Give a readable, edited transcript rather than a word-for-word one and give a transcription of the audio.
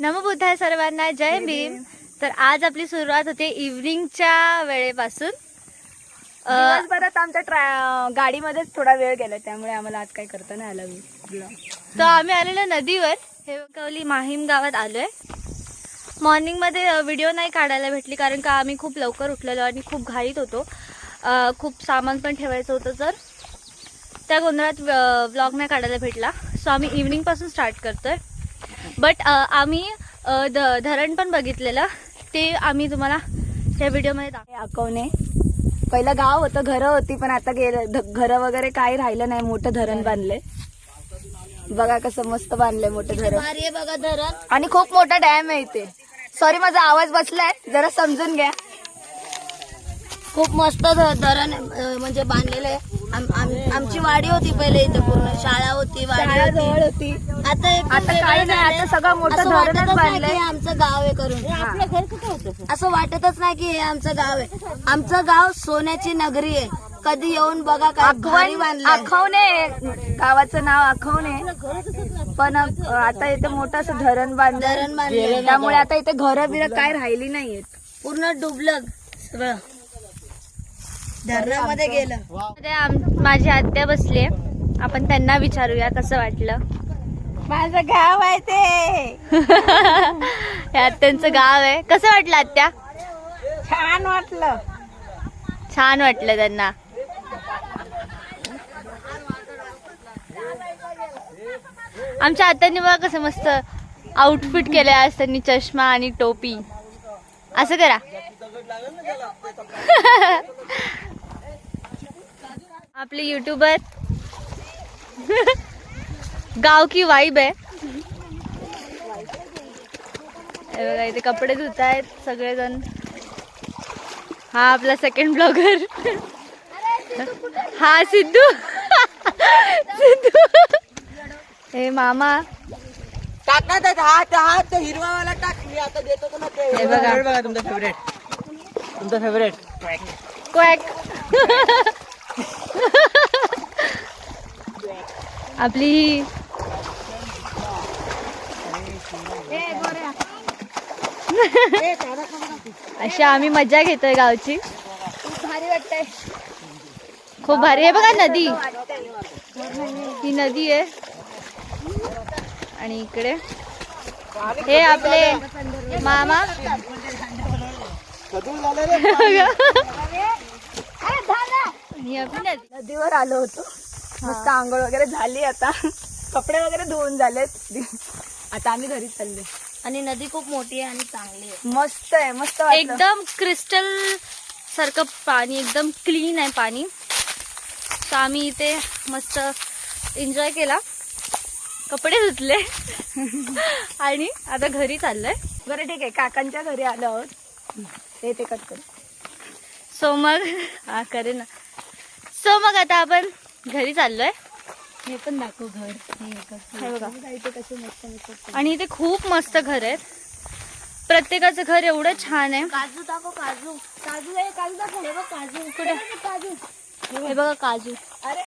नमो बुद्धाय सर्वांना, जय भीम। तर आज आपली सुरुवात होते इव्हनिंगच्या वेळेपासून। दिवसभरात आमच्या गाडीमध्येच थोडा वेळ गेला, त्यामुळे आम्हाला आज काही करता नाही आलं। तर आम्ही आलेलो नदीवर, हेवकवली माहीम गावात आलोय। मॉर्निंग मध्ये व्हिडिओ नाही काढायला भेटली, कारण का आम्ही खूप लवकर उठलेलो आणि खूप घाईत होतो। खूप सामान पण ठेवायचं होतं, तर त्या गोंधळात व्लॉग नाही काढायला भेटला। सो आम्ही इव्हनिंग पासून स्टार्ट करतोय। बट आम्ही धरण पण बघितलेलं, ते आम्ही तुम्हाला त्या व्हिडिओमध्ये अकवणे पहिलं गाव होतं, घरं होती, पण आता घरं वगैरे काही राहिलं नाही। मोठं धरण बांधलंय, बघा कसं मस्त बांधलंय मोठं धरण। भारी आहे बघा धरण, आणि खूप मोठा डॅम आहे इथे। सॉरी, माझा आवाज बसलाय, जरा समजून घ्या। खूप मस्त धरण म्हणजे बांधलेलं आहे। आमची वाडी होती पहिले इथे, पूर्ण शाळा होती, शाळा जवळ होती। आता काही नाही, आता सगळं मोठं धरणच बांधलंय। आमचं गाव आहे करून आपलं घर कुठं होतं असं वाटतच नाही की हे आमचं गाव आहे। आमचं गाव सोन्याची नगरी आहे, कधी येऊन बघा काय भारी बांधलंय। अखवणे गावाचं नाव अखवणे, पण आता इथे मोठं असं धरण बांधलंय, त्यामुळे आता इथे घरं बिरं काय राहिली नाहीयेत, पूर्ण डुबलं सगळं, धरणामध्ये गेलं। माझी आत्या बसली, आपण त्यांना विचारूया कसं वाटलं। माझं गाव आहे ते हे आत्यांचं गाव आहे। कसं वाटलं आत्या? छान वाटलं, छान वाटलं त्यांना। आमच्या आत्यांनी बघा कसं मस्त आउटफिट केलंय आज त्यांनी, चष्मा आणि टोपी। असं करा आपले युट्यूबर गाव की वाइब आहे। हे बघा इथे कपडे धुत आहेत सगळेजण। हा आपला सेकंड ब्लॉगर, हा सिद्धू सिद्धू, हे मामा टाका हात हिरवावाला टाक, मी आता देतो तुला ते। हे बघा बघा तुमचा फेवरेट क्वॅक। आपली अशी आम्ही मजा घेतोय गावची, खूप भारी वाटतंय, खूप भारी आहे। बघा नदी, ही नदी आहे, आणि इकडे हे आपले मामा। ही आपली नदी। नदीवर आलो होतो, मस्त आंघोळ वगैरे झाली, आता कपडे वगैरे धुवून झालेत, आता आम्ही घरी चालले। आणि नदी खूप मोठी आहे आणि चांगली आहे, मस्त आहे, मस्त वाटलं। एकदम क्रिस्टल सारखं पाणी, एकदम क्लीन आहे पाणी। तर आम्ही इथे मस्त एन्जॉय केला, कपडे धुतले आणि आता घरी चाललोय। बरं ठीक आहे, काकांच्या घरी आलो आहोत, ते कट करू। सो मग हा करे ना, सो मग आता आपण घरी चाललोय। हे पण दाखव घर, हे बघा, इथे कसे मस्त मस्त। आणि इथे खूप मस्त घर आहेत, प्रत्येकाचं घर एवढं छान आहे। काजू दाखव, काजू काजू आहे, काजू दाखव, हे बघ काजू, कुठे काजू, हे बघा काजू। अरे